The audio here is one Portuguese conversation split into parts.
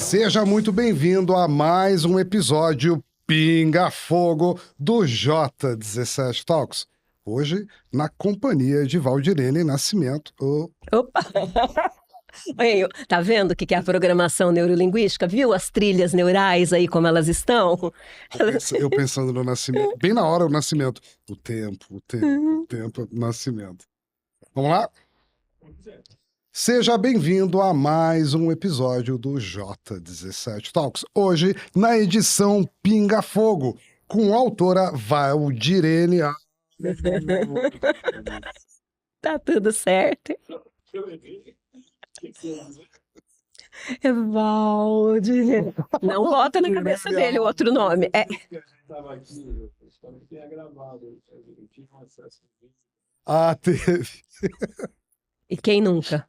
Seja muito bem-vindo a mais um episódio Pinga Fogo do J17 Talks. Hoje, na companhia de Valdirene Nascimento. Opa! Oi, tá vendo o que é a programação neurolinguística? Viu as trilhas neurais aí, como elas estão? Eu pensando no nascimento, bem na hora do nascimento. O tempo, nascimento. Vamos lá? Seja bem-vindo a mais um episódio do J17 Talks. Hoje, na edição Pinga Fogo, com a autora Valdirene. Tá tudo certo. Valdir. Não bota na cabeça dele o outro nome. Ah, teve. E quem nunca?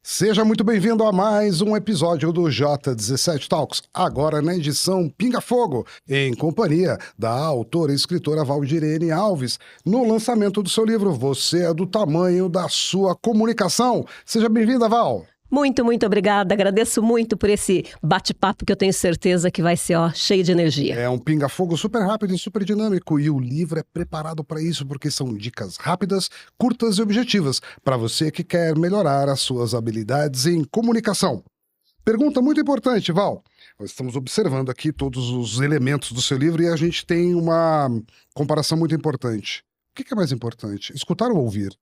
Seja muito bem-vindo a mais um episódio do J17 Talks, agora na edição Pinga Fogo, em companhia da autora e escritora Valdirene Alves, no lançamento do seu livro Você é do Tamanho da Sua Comunicação. Seja bem-vinda, Val! Muito, muito obrigada. Agradeço muito por esse bate-papo que eu tenho certeza que vai ser cheio de energia. É um pinga-fogo super rápido e super dinâmico, e o livro é preparado para isso, porque são dicas rápidas, curtas e objetivas, para você que quer melhorar as suas habilidades em comunicação. Pergunta muito importante, Val. Nós estamos observando aqui todos os elementos do seu livro e a gente tem uma comparação muito importante. O que é mais importante, escutar ou ouvir?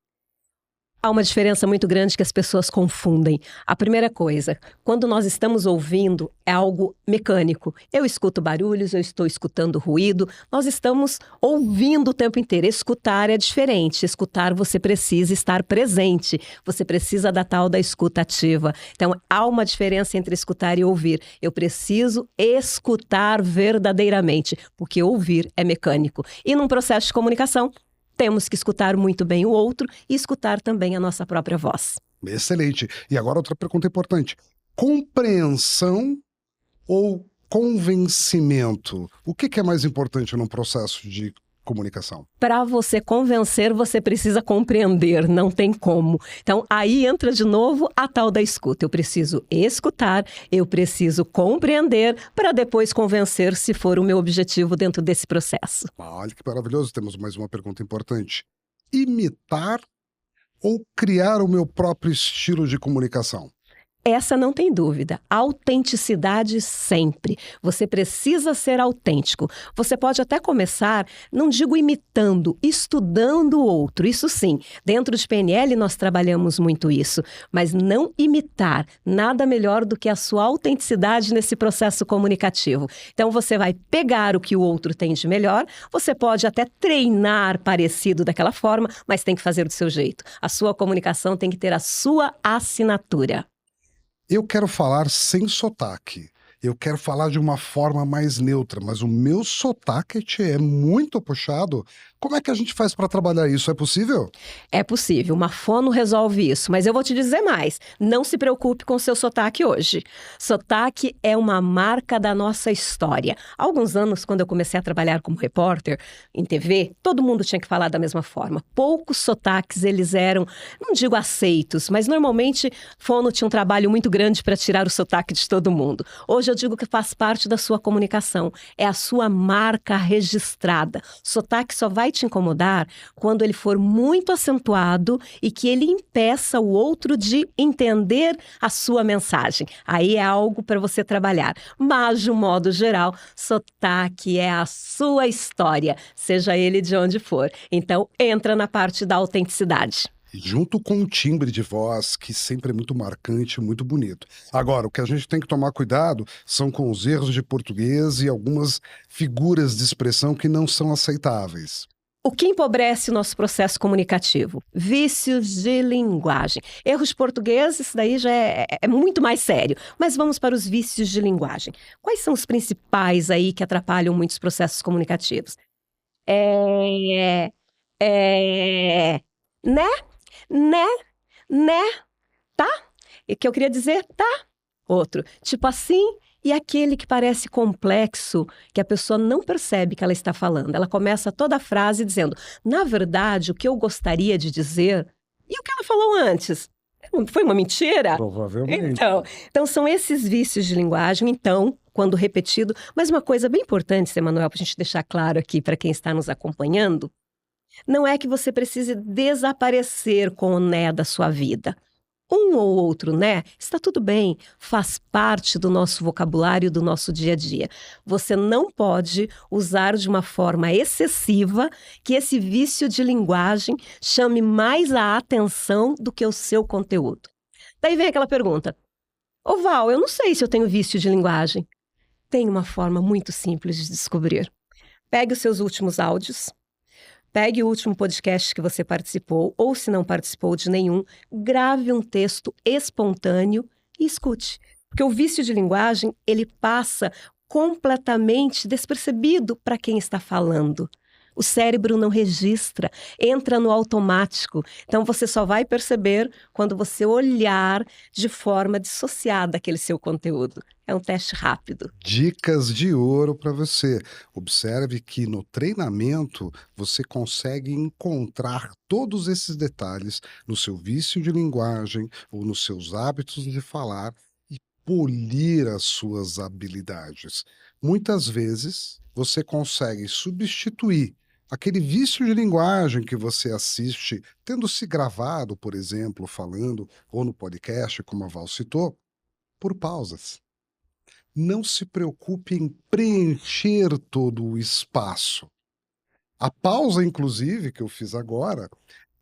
Há uma diferença muito grande que as pessoas confundem. A primeira coisa, quando nós estamos ouvindo, é algo mecânico. Eu escuto barulhos, eu estou escutando ruído, nós estamos ouvindo o tempo inteiro. Escutar é diferente. Escutar, você precisa estar presente. Você precisa da tal da escuta ativa. Então, há uma diferença entre escutar e ouvir. Eu preciso escutar verdadeiramente, porque ouvir é mecânico. E num processo de comunicação, temos que escutar muito bem o outro e escutar também a nossa própria voz. Excelente. E agora outra pergunta importante. Compreensão ou convencimento? O que é mais importante num processo de comunicação? Para você convencer, você precisa compreender, não tem como. Então, aí entra de novo a tal da escuta. Eu preciso escutar, eu preciso compreender para depois convencer, se for o meu objetivo dentro desse processo. Olha que maravilhoso, temos mais uma pergunta importante. Imitar ou criar o meu próprio estilo de comunicação? Essa não tem dúvida. Autenticidade sempre. Você precisa ser autêntico. Você pode até começar, não digo imitando, estudando o outro. Isso sim. Dentro de PNL nós trabalhamos muito isso. Mas não imitar. Nada melhor do que a sua autenticidade nesse processo comunicativo. Então você vai pegar o que o outro tem de melhor. Você pode até treinar parecido daquela forma, mas tem que fazer do seu jeito. A sua comunicação tem que ter a sua assinatura. Eu quero falar sem sotaque. Eu quero falar de uma forma mais neutra, mas o meu sotaque é muito puxado. Como é que a gente faz para trabalhar isso? É possível? É possível. Uma fono resolve isso. Mas eu vou te dizer mais. Não se preocupe com o seu sotaque hoje. Sotaque é uma marca da nossa história. Há alguns anos, quando eu comecei a trabalhar como repórter em TV, todo mundo tinha que falar da mesma forma. Poucos sotaques, eles eram, não digo aceitos, mas normalmente fono tinha um trabalho muito grande para tirar o sotaque de todo mundo. Hoje eu digo que faz parte da sua comunicação. É a sua marca registrada. Sotaque só vai te incomodar quando ele for muito acentuado e que ele impeça o outro de entender a sua mensagem. Aí é algo para você trabalhar. Mas, de um modo geral, sotaque é a sua história, seja ele de onde for. Então, entra na parte da autenticidade. Junto com um timbre de voz que sempre é muito marcante, muito bonito. Agora, o que a gente tem que tomar cuidado são com os erros de português e algumas figuras de expressão que não são aceitáveis. O que empobrece o nosso processo comunicativo? Vícios de linguagem. Erros de português, isso daí já é muito mais sério. Mas vamos para os vícios de linguagem. Quais são os principais aí que atrapalham muitos processos comunicativos? Né, tá? E que eu queria dizer, tá? Outro, tipo assim, e aquele que parece complexo, que a pessoa não percebe que ela está falando. Ela começa toda a frase dizendo, na verdade, o que eu gostaria de dizer, e o que ela falou antes? Foi uma mentira? Provavelmente. Então são esses vícios de linguagem, então, quando repetido. Mas uma coisa bem importante, Emanuel, para a gente deixar claro aqui para quem está nos acompanhando, não é que você precise desaparecer com o né da sua vida. Um ou outro né, está tudo bem, faz parte do nosso vocabulário, do nosso dia a dia. Você não pode usar de uma forma excessiva que esse vício de linguagem chame mais a atenção do que o seu conteúdo. Daí vem aquela pergunta: Ô Val, eu não sei se eu tenho vício de linguagem. Tem uma forma muito simples de descobrir. Pegue os seus últimos áudios. Pegue o último podcast que você participou, ou se não participou de nenhum, grave um texto espontâneo e escute. Porque o vício de linguagem, ele passa completamente despercebido para quem está falando. O cérebro não registra, entra no automático. Então você só vai perceber quando você olhar de forma dissociada aquele seu conteúdo. É um teste rápido. Dicas de ouro para você. Observe que no treinamento você consegue encontrar todos esses detalhes no seu vício de linguagem ou nos seus hábitos de falar e polir as suas habilidades. Muitas vezes você consegue substituir aquele vício de linguagem que você assiste, tendo se gravado, por exemplo, falando, ou no podcast, como a Val citou, por pausas. Não se preocupe em preencher todo o espaço. A pausa, inclusive, que eu fiz agora,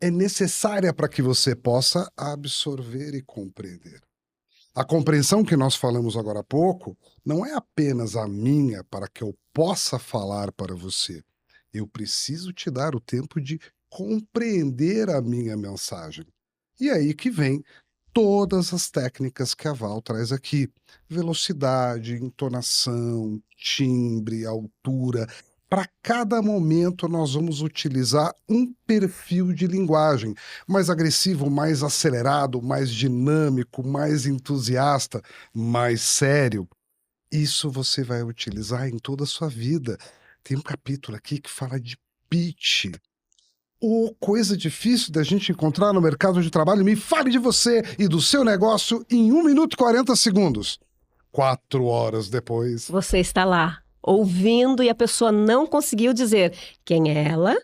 é necessária para que você possa absorver e compreender. A compreensão que nós falamos agora há pouco não é apenas a minha para que eu possa falar para você. Eu preciso te dar o tempo de compreender a minha mensagem. E aí que vem todas as técnicas que a Val traz aqui: velocidade, entonação, timbre, altura. Para cada momento, nós vamos utilizar um perfil de linguagem mais agressivo, mais acelerado, mais dinâmico, mais entusiasta, mais sério. Isso você vai utilizar em toda a sua vida. Tem um capítulo aqui que fala de pitch. Ô, coisa difícil da gente encontrar no mercado de trabalho. Me fale de você e do seu negócio em 1 minuto e 40 segundos. 4 horas depois. Você está lá, ouvindo, e a pessoa não conseguiu dizer quem é ela,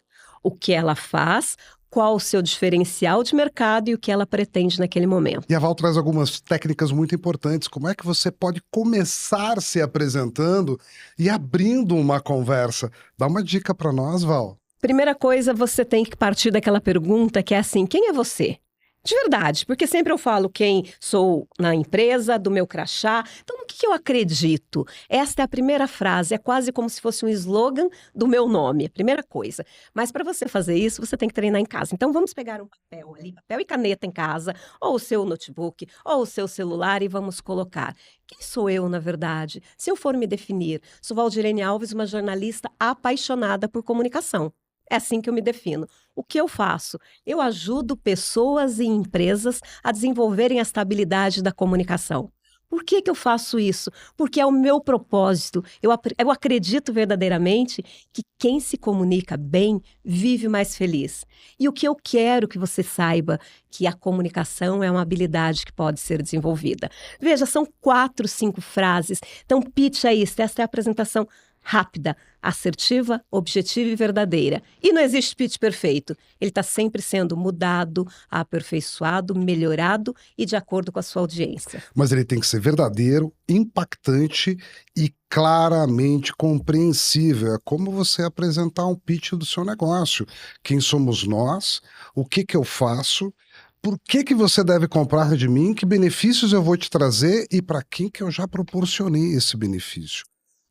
o que ela faz, qual o seu diferencial de mercado e o que ela pretende naquele momento. E a Val traz algumas técnicas muito importantes. Como é que você pode começar se apresentando e abrindo uma conversa? Dá uma dica para nós, Val. Primeira coisa, você tem que partir daquela pergunta que é assim: quem é você? De verdade, porque sempre eu falo quem sou na empresa, do meu crachá. Então, no que eu acredito? Esta é a primeira frase, é quase como se fosse um slogan do meu nome, a primeira coisa. Mas para você fazer isso, você tem que treinar em casa. Então, vamos pegar um papel ali, papel e caneta em casa, ou o seu notebook, ou o seu celular, e vamos colocar: quem sou eu, na verdade? Se eu for me definir, sou Valdirene Alves, uma jornalista apaixonada por comunicação. É assim que eu me defino. O que eu faço? Eu ajudo pessoas e empresas a desenvolverem esta habilidade da comunicação. Por que eu faço isso? Porque é o meu propósito. Eu acredito verdadeiramente que quem se comunica bem vive mais feliz. E o que eu quero que você saiba, que a comunicação é uma habilidade que pode ser desenvolvida. Veja, são 4, 5 frases. Então, pitch é isso. Esta é a apresentação rápida, assertiva, objetiva e verdadeira. E não existe pitch perfeito. Ele está sempre sendo mudado, aperfeiçoado, melhorado e de acordo com a sua audiência. Mas ele tem que ser verdadeiro, impactante e claramente compreensível. É como você apresentar um pitch do seu negócio. Quem somos nós? O que eu faço? Por que você deve comprar de mim? Que benefícios eu vou te trazer e para quem que eu já proporcionei esse benefício?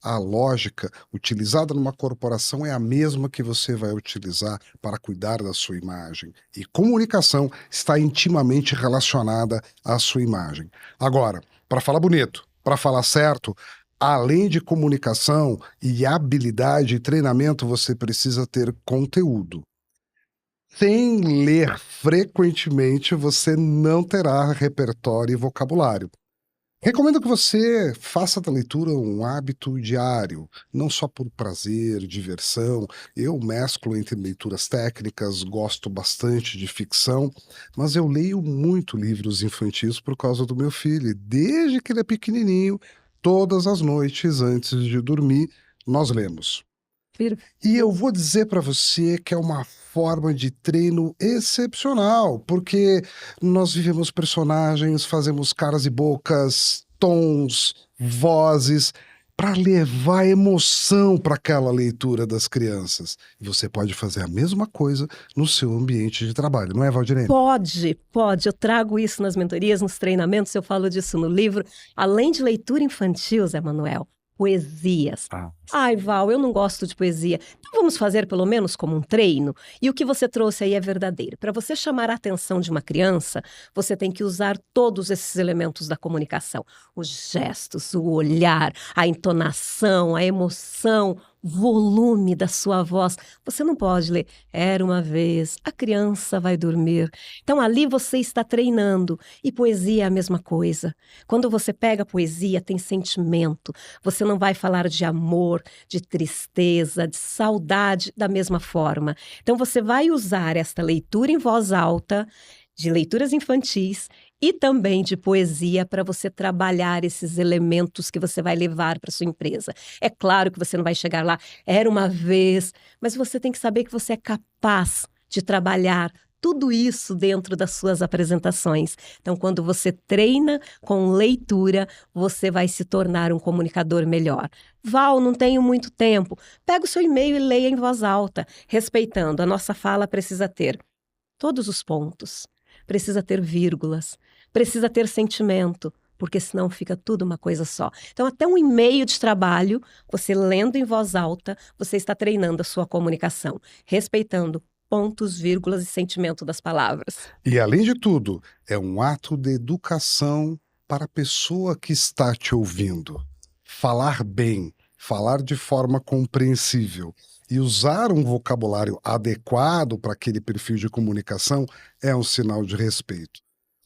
A lógica utilizada numa corporação é a mesma que você vai utilizar para cuidar da sua imagem. E comunicação está intimamente relacionada à sua imagem. Agora, para falar bonito, para falar certo, além de comunicação e habilidade e treinamento, você precisa ter conteúdo. Sem ler frequentemente, você não terá repertório e vocabulário. Recomendo que você faça da leitura um hábito diário, não só por prazer, diversão. Eu mesclo entre leituras técnicas, gosto bastante de ficção, mas eu leio muito livros infantis por causa do meu filho. E desde que ele é pequenininho, todas as noites antes de dormir, nós lemos. Vir- E eu vou dizer para você que é uma forma de treino excepcional, porque nós vivemos personagens, fazemos caras e bocas, tons, vozes, para levar emoção para aquela leitura das crianças. E você pode fazer a mesma coisa no seu ambiente de trabalho, não é, Valdirene? Pode. Eu trago isso nas mentorias, nos treinamentos, eu falo disso no livro. Além de leitura infantil, Zé Manuel, poesias. Ai, Val, eu não gosto de poesia. Então vamos fazer pelo menos como um treino? E o que você trouxe aí é verdadeiro. Para você chamar a atenção de uma criança, você tem que usar todos esses elementos da comunicação: os gestos, o olhar, a entonação, a emoção, volume da sua voz. Você não pode ler "Era uma vez, a criança vai dormir". Então ali você está treinando. E poesia é a mesma coisa. Quando você pega a poesia, tem sentimento. Você não vai falar de amor, de tristeza, de saudade da mesma forma. Então você vai usar esta leitura em voz alta, de leituras infantis e também de poesia para você trabalhar esses elementos que você vai levar para sua empresa. É claro que você não vai chegar lá, "Era uma vez", mas você tem que saber que você é capaz de trabalhar tudo isso dentro das suas apresentações. Então, quando você treina com leitura, você vai se tornar um comunicador melhor. Val, não tenho muito tempo. Pega o seu e-mail e leia em voz alta, respeitando. A nossa fala precisa ter todos os pontos, precisa ter vírgulas, precisa ter sentimento, porque senão fica tudo uma coisa só. Então, até um e-mail de trabalho, você lendo em voz alta, você está treinando a sua comunicação, respeitando pontos, vírgulas e sentimento das palavras. E além de tudo, é um ato de educação para a pessoa que está te ouvindo. Falar bem, falar de forma compreensível e usar um vocabulário adequado para aquele perfil de comunicação é um sinal de respeito.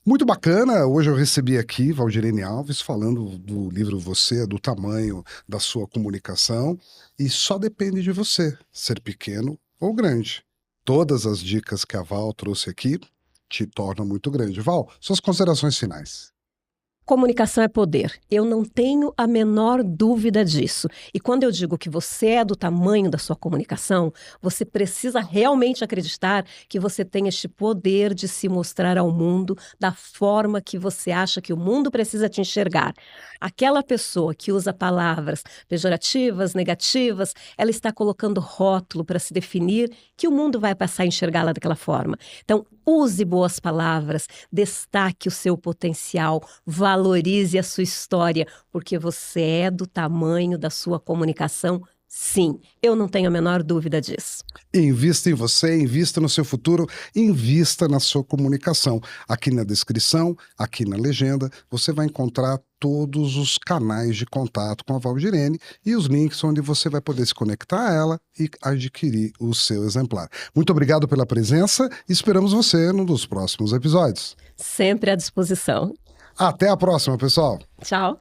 Muito bacana, hoje eu recebi aqui Valdirene Alves falando do livro Você é do Tamanho da Sua Comunicação, e só depende de você ser pequeno ou grande. Todas as dicas que a Val trouxe aqui te tornam muito grande. Val, suas considerações finais. Comunicação é poder. Eu não tenho a menor dúvida disso. E quando eu digo que você é do tamanho da sua comunicação, você precisa realmente acreditar que você tem este poder de se mostrar ao mundo da forma que você acha que o mundo precisa te enxergar. Aquela pessoa que usa palavras pejorativas, negativas, ela está colocando rótulo para se definir que o mundo vai passar a enxergá-la daquela forma. Então, use boas palavras, destaque o seu potencial, valorize a sua história, porque você é do tamanho da sua comunicação. Sim, eu não tenho a menor dúvida disso. Invista em você, invista no seu futuro, invista na sua comunicação. Aqui na descrição, aqui na legenda, você vai encontrar todos os canais de contato com a Valdirene e os links onde você vai poder se conectar a ela e adquirir o seu exemplar. Muito obrigado pela presença e esperamos você num dos próximos episódios. Sempre à disposição. Até a próxima, pessoal! Tchau.